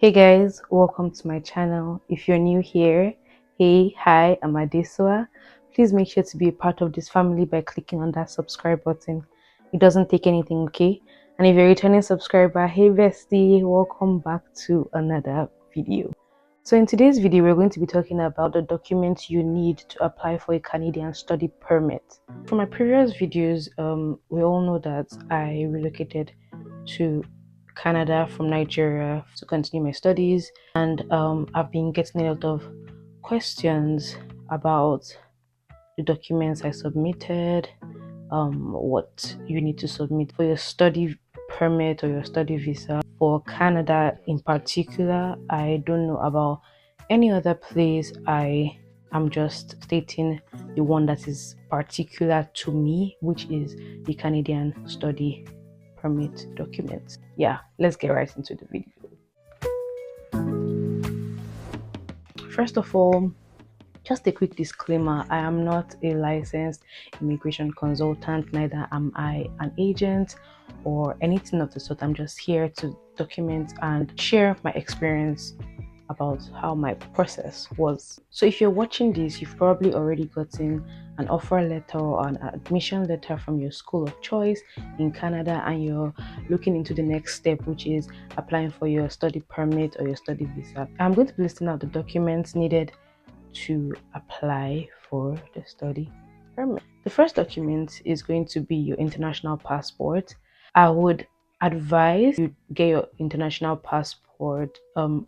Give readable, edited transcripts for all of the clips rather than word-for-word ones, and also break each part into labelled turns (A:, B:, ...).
A: Hey guys, welcome to my channel. If you're new here, hey, hi, I'm Adesua. Please make sure to be a part of this family by clicking on that subscribe button. It doesn't take anything, okay? And if you're a returning subscriber, hey bestie, welcome back to another video. So in today's video, we're going to be talking about the documents you need to apply for a Canadian study permit. From my previous videos, we all know that I relocated to Canada from Nigeria to continue my studies, and I've been getting a lot of questions about the documents I submitted, what you need to submit for your study permit or your study visa. For Canada in particular, I don't know about any other place. I'm just stating the one that is particular to me, which is the Canadian study permit documents. Yeah, let's get right into the video. First of all, just a quick disclaimer, I am not a licensed immigration consultant, neither am I an agent or anything of the sort. I'm just here to document and share my experience about how my process was. So if you're watching this, you've probably already gotten an offer letter or an admission letter from your school of choice in Canada, and you're looking into the next step, which is applying for your study permit or your study visa. I'm going to be listing out the documents needed to apply for the study permit. The first document is going to be your international passport. I would advise you get your international passport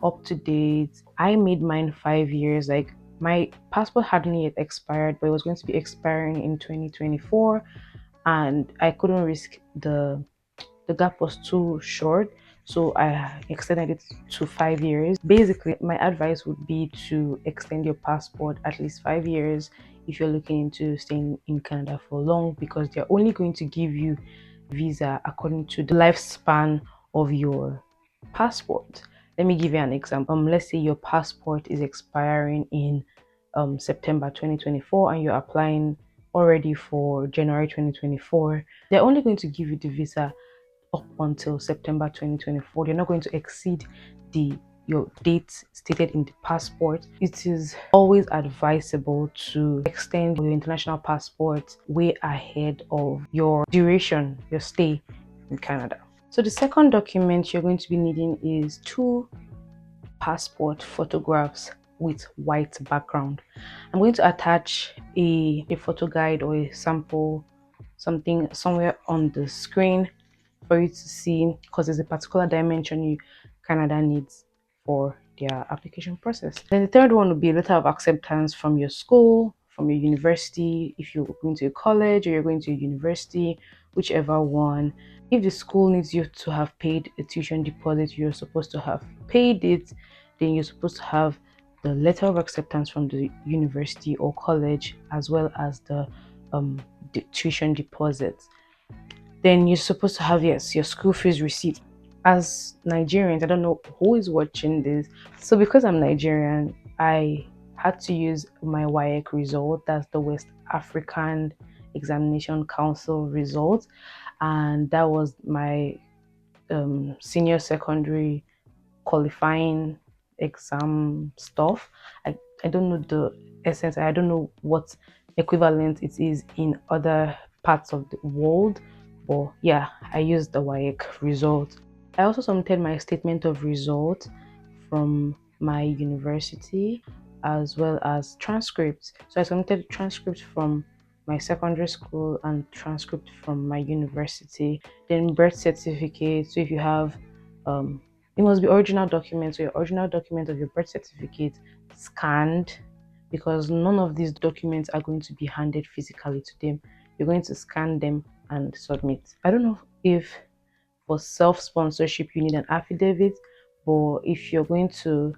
A: up to date. I made mine 5 years. Like, my passport hadn't yet expired, but it was going to be expiring in 2024, and I couldn't risk the gap was too short, so I extended it to 5 years. Basically, my advice would be to extend your passport at least 5 years if you're looking into staying in Canada for long, because they're only going to give you visa according to the lifespan of your passport. Let me give you an example. Let's say your passport is expiring in September 2024 and you're applying already for January 2024. They're only going to give you the visa up until September 2024. You're not going to exceed your date stated in the passport. It is always advisable to extend your international passport way ahead of your duration, your stay in Canada. So the second document you're going to be needing is 2 passport photographs with white background. I'm going to attach a photo guide or a sample, something somewhere on the screen for you to see, because there's a particular dimension Canada needs for their application process. Then the third one would be a letter of acceptance from your school, from your university, if you're going to a college or you're going to a university, whichever one. If the school needs you to have paid a tuition deposit, you're supposed to have paid it. Then you're supposed to have the letter of acceptance from the university or college, as well as the tuition deposit. Then you're supposed to have, yes, your school fees receipt. As Nigerians, I don't know who is watching this, so because I'm Nigerian, I had to use my WAEC result. That's the West African Examination Council result, and that was my senior secondary qualifying exam stuff. I don't know the essence. I don't know what equivalent it is in other parts of the world, but yeah, I used the WAEC result. I also submitted my statement of result from my university, as well as transcripts. So I submitted transcripts from my secondary school and transcript from my university. Then birth certificate. So if you have it must be original documents, so your original document of your birth certificate scanned, because none of these documents are going to be handed physically to them. You're going to scan them and submit. I don't know if for self-sponsorship you need an affidavit, but if you're going to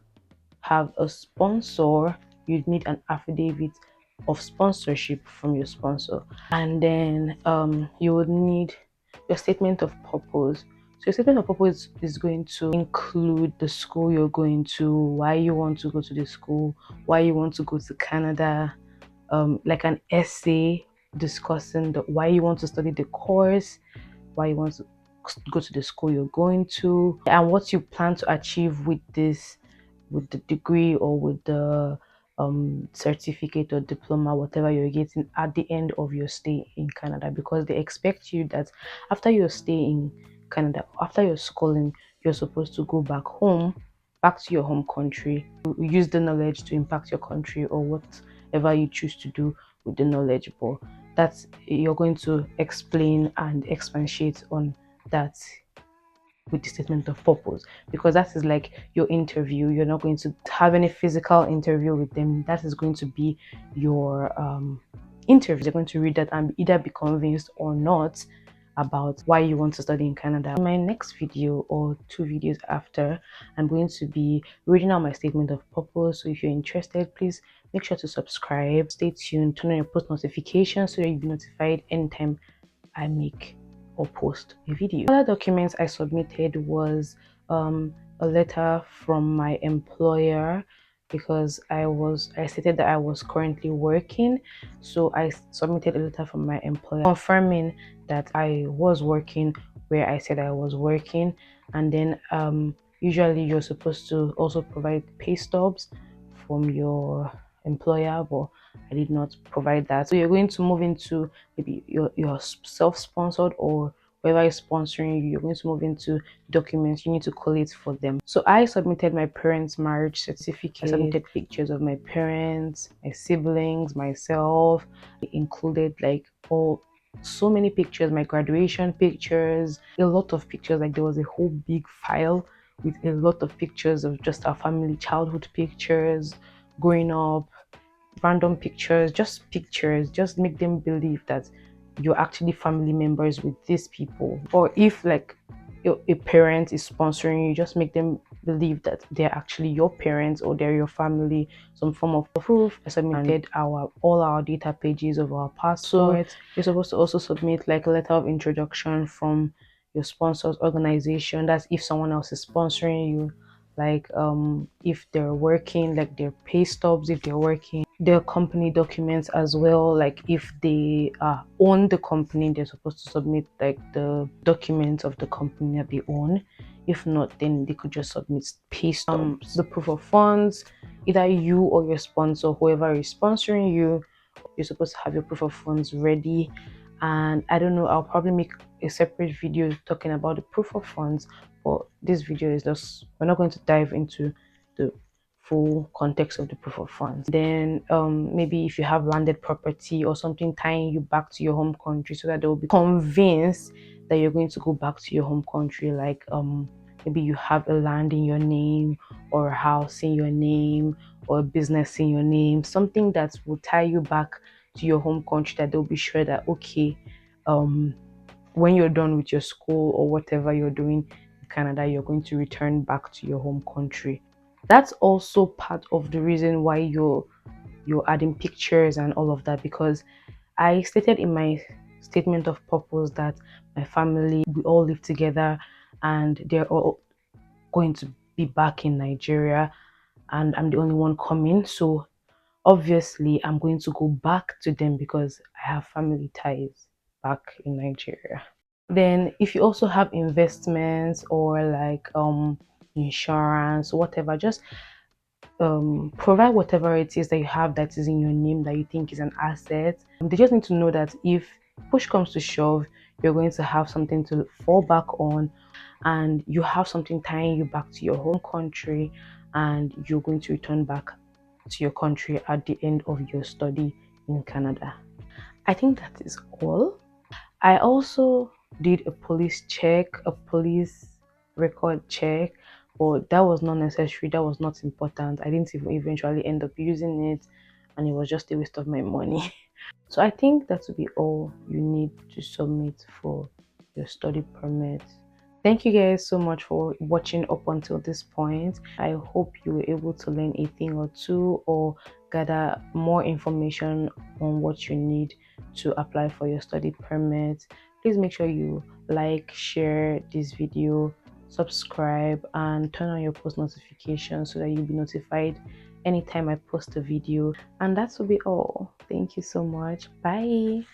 A: have a sponsor, you'd need an affidavit of sponsorship from your sponsor. And then you would need your statement of purpose. So your statement of purpose is going to include the school you're going to, why you want to go to the school, why you want to go to Canada, like an essay discussing why you want to study the course, why you want to go to the school you're going to, and what you plan to achieve with this, with the degree or with the certificate or diploma, whatever you're getting at the end of your stay in Canada, because they expect you that after your stay in Canada, after your schooling, you're supposed to go back home, back to your home country, use the knowledge to impact your country or whatever you choose to do with the knowledge. But that's, you're going to explain and expatiate on that with the statement of purpose, because that is like your interview. You're not going to have any physical interview with them. That is going to be your interview. They're going to read that and either be convinced or not about why you want to study in Canada. In my next video or 2 videos after, I'm going to be reading out my statement of purpose. So if you're interested, please make sure to subscribe, stay tuned, turn on your post notifications so that you'll be notified anytime I make or post a video. Other documents I submitted was a letter from my employer, because I stated that I was currently working, so I submitted a letter from my employer confirming that I was working where I said I was working. And then usually you're supposed to also provide pay stubs from your employer, but I did not provide that. So you're going to move into maybe your self-sponsored, or whoever is sponsoring you, you're going to move into documents you need to collate for them. So I submitted my parents' marriage certificate. I submitted pictures of my parents, my siblings, myself. It included like so many pictures, my graduation pictures, a lot of pictures. Like there was a whole big file with a lot of pictures of just our family, childhood pictures, growing up, random pictures, just make them believe that you're actually family members with these people. Or if like a parent is sponsoring you, just make them believe that they're actually your parents or they're your family, some form of proof. I submitted all our data pages of our passport. So you're supposed to also submit like a letter of introduction from your sponsor's organization. That's if someone else is sponsoring you, like if they're working, like their pay stubs, if they're working, their company documents as well. Like if they own the company, they're supposed to submit like the documents of the company that they own. If not, then they could just submit pay stubs, the proof of funds. Either you or your sponsor, whoever is sponsoring you, you're supposed to have your proof of funds ready. And I don't know, I'll probably make a separate video talking about the proof of funds, but this video is just, we're not going to dive into the full context of the proof of funds. Then maybe if you have landed property or something tying you back to your home country, so that they will be convinced that you're going to go back to your home country. Like maybe you have a land in your name, or a house in your name, or a business in your name, something that will tie you back to your home country, that they'll be sure that okay, when you're done with your school or whatever you're doing in Canada, you're going to return back to your home country. That's also part of the reason why you're adding pictures and all of that, because I stated in my statement of purpose that my family, we all live together and they're all going to be back in Nigeria and I'm the only one coming. So obviously I'm going to go back to them because I have family ties back in Nigeria. Then if you also have investments or like insurance, whatever, just provide whatever it is that you have that is in your name that you think is an asset. They just need to know that if push comes to shove, you're going to have something to fall back on, and you have something tying you back to your home country, and you're going to return back to your country at the end of your study in Canada. I think that is all. I also did a police check, a police record check, but that was not necessary. That was not important. I didn't even eventually end up using it, and it was just a waste of my money. So I think that would be all you need to submit for your study permit. Thank you guys so much for watching up until this point. I hope you were able to learn a thing or two, or gather more information on what you need to apply for your study permit. Please make sure you like, share this video, subscribe, and turn on your post notifications so that you'll be notified anytime I post a video. And that will be all. Thank you so much. Bye.